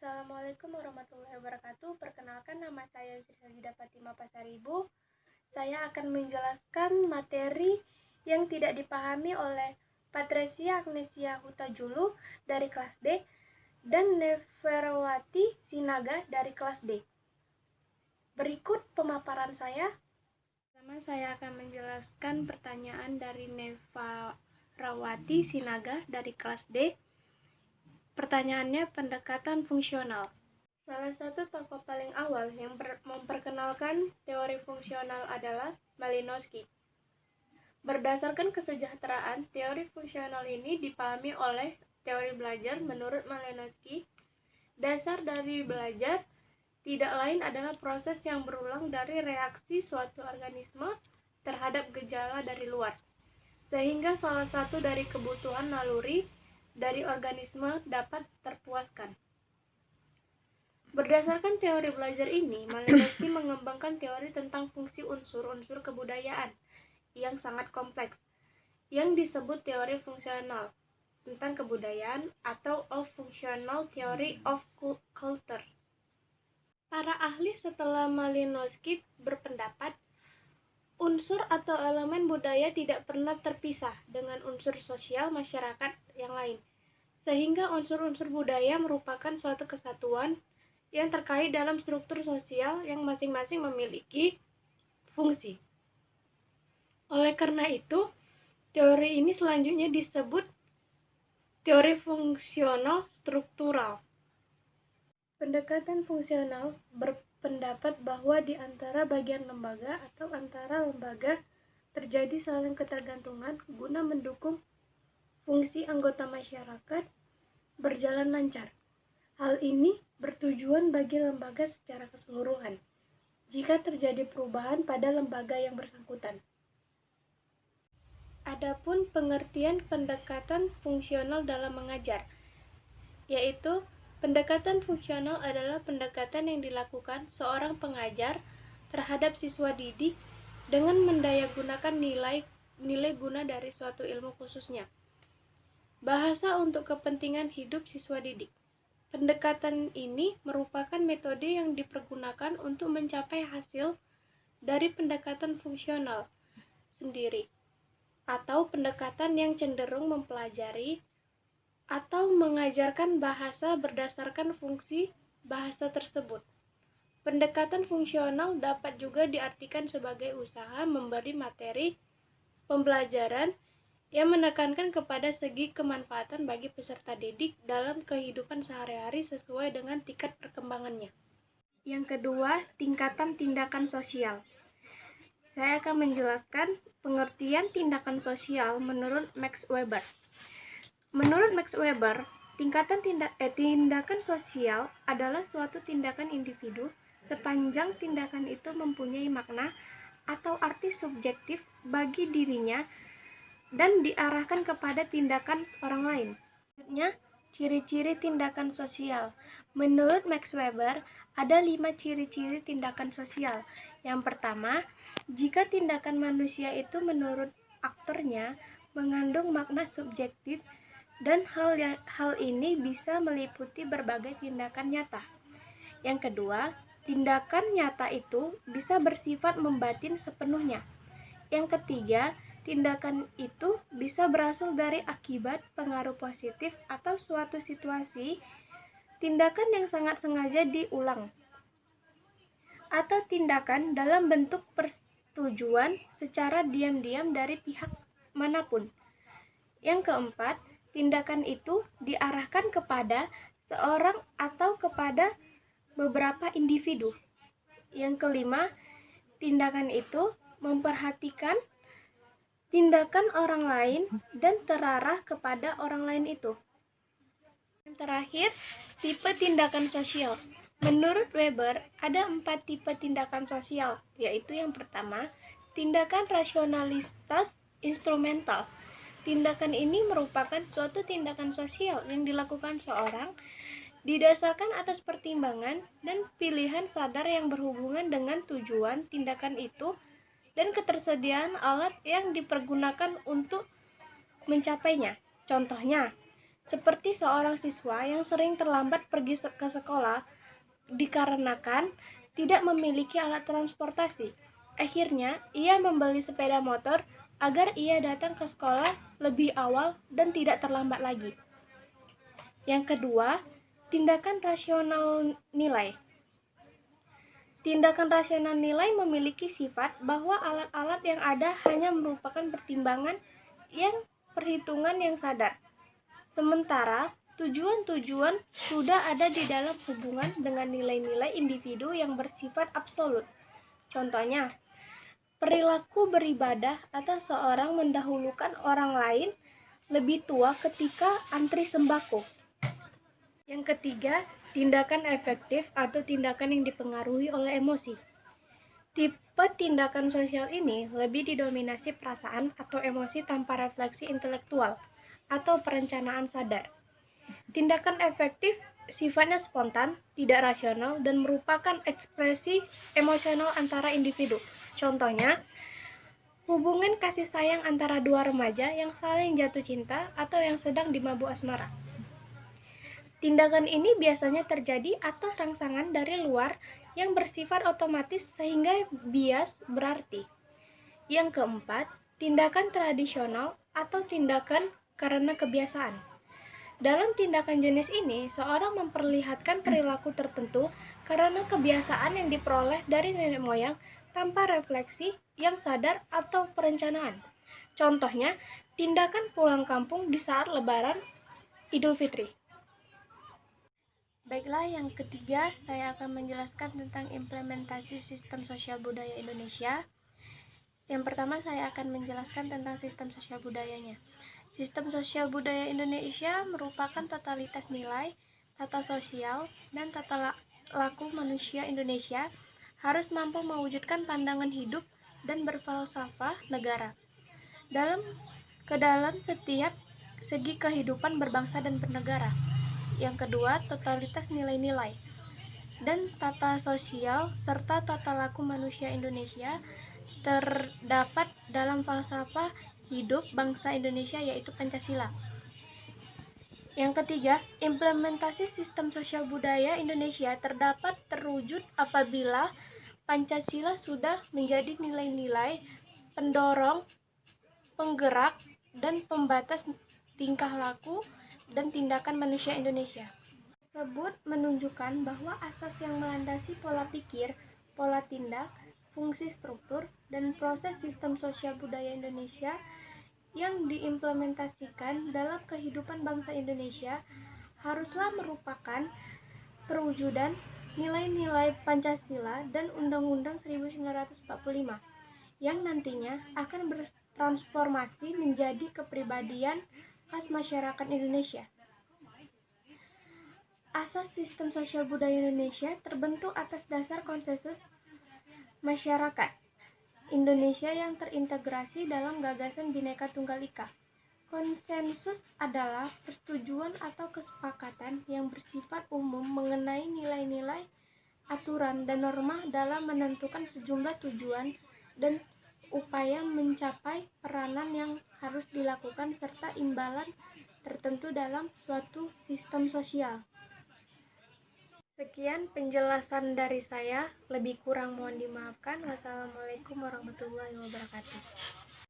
Assalamualaikum warahmatullahi wabarakatuh. Perkenalkan, nama saya Yusri Sajidah Fatimah Pasaribu. Saya akan menjelaskan materi yang tidak dipahami oleh Patresia Agnesia Hutajulu dari kelas D dan Neferawati Sinaga dari kelas D. Berikut pemaparan saya. Pertama, saya akan menjelaskan pertanyaan dari Neferawati Sinaga dari kelas D. Pertanyaannya, pendekatan fungsional. Salah satu tokoh paling awal yang memperkenalkan teori fungsional adalah Malinowski. Berdasarkan kesejahteraan, teori fungsional ini dipahami oleh teori belajar. Menurut Malinowski, dasar dari belajar tidak lain adalah proses yang berulang dari reaksi suatu organisme terhadap gejala dari luar, sehingga salah satu dari kebutuhan naluri dari organisme dapat terpuaskan. Berdasarkan teori belajar ini, Malinowski mengembangkan teori tentang fungsi unsur-unsur kebudayaan yang sangat kompleks, yang disebut teori fungsional tentang kebudayaan atau of functional theory of culture. Para ahli setelah Malinowski berpendapat unsur atau elemen budaya tidak pernah terpisah dengan unsur sosial masyarakat yang lain, sehingga unsur-unsur budaya merupakan suatu kesatuan yang terkait dalam struktur sosial yang masing-masing memiliki fungsi. Oleh karena itu, teori ini selanjutnya disebut teori fungsional struktural. Pendekatan fungsional berpendapat bahwa di antara bagian lembaga atau antara lembaga terjadi saling ketergantungan guna mendukung fungsi anggota masyarakat berjalan lancar. Hal ini bertujuan bagi lembaga secara keseluruhan jika terjadi perubahan pada lembaga yang bersangkutan. Adapun pengertian pendekatan fungsional dalam mengajar, yaitu pendekatan fungsional adalah pendekatan yang dilakukan seorang pengajar terhadap siswa didik dengan mendayagunakan nilai guna dari suatu ilmu khususnya. Bahasa untuk kepentingan hidup siswa didik. Pendekatan ini merupakan metode yang dipergunakan untuk mencapai hasil dari pendekatan fungsional sendiri, atau pendekatan yang cenderung mempelajari atau mengajarkan bahasa berdasarkan fungsi bahasa tersebut. Pendekatan fungsional dapat juga diartikan sebagai usaha memberi materi pembelajaran yang menekankan kepada segi kemanfaatan bagi peserta didik dalam kehidupan sehari-hari sesuai dengan tingkat perkembangannya. Yang kedua, tingkatan tindakan sosial. Saya akan menjelaskan pengertian tindakan sosial menurut Max Weber. Menurut Max Weber, tindakan sosial adalah suatu tindakan individu sepanjang tindakan itu mempunyai makna atau arti subjektif bagi dirinya dan diarahkan kepada tindakan orang lain. Selanjutnya, ciri-ciri tindakan sosial. Menurut Max Weber, ada 5 ciri-ciri tindakan sosial. Yang pertama, jika tindakan manusia itu menurut aktornya mengandung makna subjektif dan hal ini bisa meliputi berbagai tindakan nyata. Yang kedua, tindakan nyata itu bisa bersifat membatin sepenuhnya. Yang ketiga, tindakan itu bisa berasal dari akibat pengaruh positif atau suatu situasi, tindakan yang sangat sengaja diulang, atau tindakan dalam bentuk persetujuan secara diam-diam dari pihak manapun. Yang keempat, tindakan itu diarahkan kepada seorang atau kepada beberapa individu. Yang kelima, tindakan itu memperhatikan tindakan orang lain dan terarah kepada orang lain itu. Yang terakhir, tipe tindakan sosial. Menurut Weber, ada 4 tipe tindakan sosial, yaitu yang pertama, tindakan rasionalitas instrumental. Tindakan ini merupakan suatu tindakan sosial yang dilakukan seorang didasarkan atas pertimbangan dan pilihan sadar yang berhubungan dengan tujuan tindakan itu dan ketersediaan alat yang dipergunakan untuk mencapainya. Contohnya, seperti seorang siswa yang sering terlambat pergi ke sekolah dikarenakan tidak memiliki alat transportasi. Akhirnya, ia membeli sepeda motor agar ia datang ke sekolah lebih awal dan tidak terlambat lagi. Yang kedua, tindakan rasional nilai. Tindakan rasional nilai memiliki sifat bahwa alat-alat yang ada hanya merupakan pertimbangan yang perhitungan yang sadar. Sementara tujuan-tujuan sudah ada di dalam hubungan dengan nilai-nilai individu yang bersifat absolut. Contohnya, perilaku beribadah atau seorang mendahulukan orang lain lebih tua ketika antri sembako. Yang ketiga, tindakan efektif atau tindakan yang dipengaruhi oleh emosi. Tipe tindakan sosial ini lebih didominasi perasaan atau emosi tanpa refleksi intelektual atau perencanaan sadar. Tindakan efektif sifatnya spontan, tidak rasional, dan merupakan ekspresi emosional antara individu. Contohnya, hubungan kasih sayang antara dua remaja yang saling jatuh cinta atau yang sedang dimabuk asmara. Tindakan ini biasanya terjadi atas rangsangan dari luar yang bersifat otomatis sehingga bias berarti. Yang keempat, tindakan tradisional atau tindakan karena kebiasaan. Dalam tindakan jenis ini, seorang memperlihatkan perilaku tertentu karena kebiasaan yang diperoleh dari nenek moyang tanpa refleksi yang sadar atau perencanaan. Contohnya, tindakan pulang kampung di saat Lebaran Idul Fitri. Baiklah, yang ketiga saya akan menjelaskan tentang implementasi sistem sosial budaya Indonesia. Yang pertama saya akan menjelaskan tentang sistem sosial budayanya. Sistem sosial budaya Indonesia merupakan totalitas nilai, tata sosial, dan tata laku manusia Indonesia harus mampu mewujudkan pandangan hidup dan berfalsafah negara ke dalam setiap segi kehidupan berbangsa dan bernegara. Yang kedua, totalitas nilai-nilai dan tata sosial serta tata laku manusia Indonesia terdapat dalam falsafah hidup bangsa Indonesia yaitu Pancasila. Yang ketiga, implementasi sistem sosial budaya Indonesia terdapat terwujud apabila Pancasila sudah menjadi nilai-nilai pendorong, penggerak, dan pembatas tingkah laku dan tindakan manusia Indonesia. Tersebut menunjukkan bahwa asas yang melandasi pola pikir, pola tindak, fungsi struktur, dan proses sistem sosial budaya Indonesia yang diimplementasikan dalam kehidupan bangsa Indonesia haruslah merupakan perwujudan nilai-nilai Pancasila dan Undang-Undang 1945 yang nantinya akan bertransformasi menjadi kepribadian khas masyarakat Indonesia. Asas sistem sosial budaya Indonesia terbentuk atas dasar konsensus masyarakat Indonesia yang terintegrasi dalam gagasan Bhinneka Tunggal Ika. Konsensus adalah persetujuan atau kesepakatan yang bersifat umum mengenai nilai-nilai, aturan, dan norma dalam menentukan sejumlah tujuan dan upaya mencapai peranan yang harus dilakukan serta imbalan tertentu dalam suatu sistem sosial. Sekian penjelasan dari saya, lebih kurang mohon dimaafkan. Wassalamualaikum warahmatullahi wabarakatuh.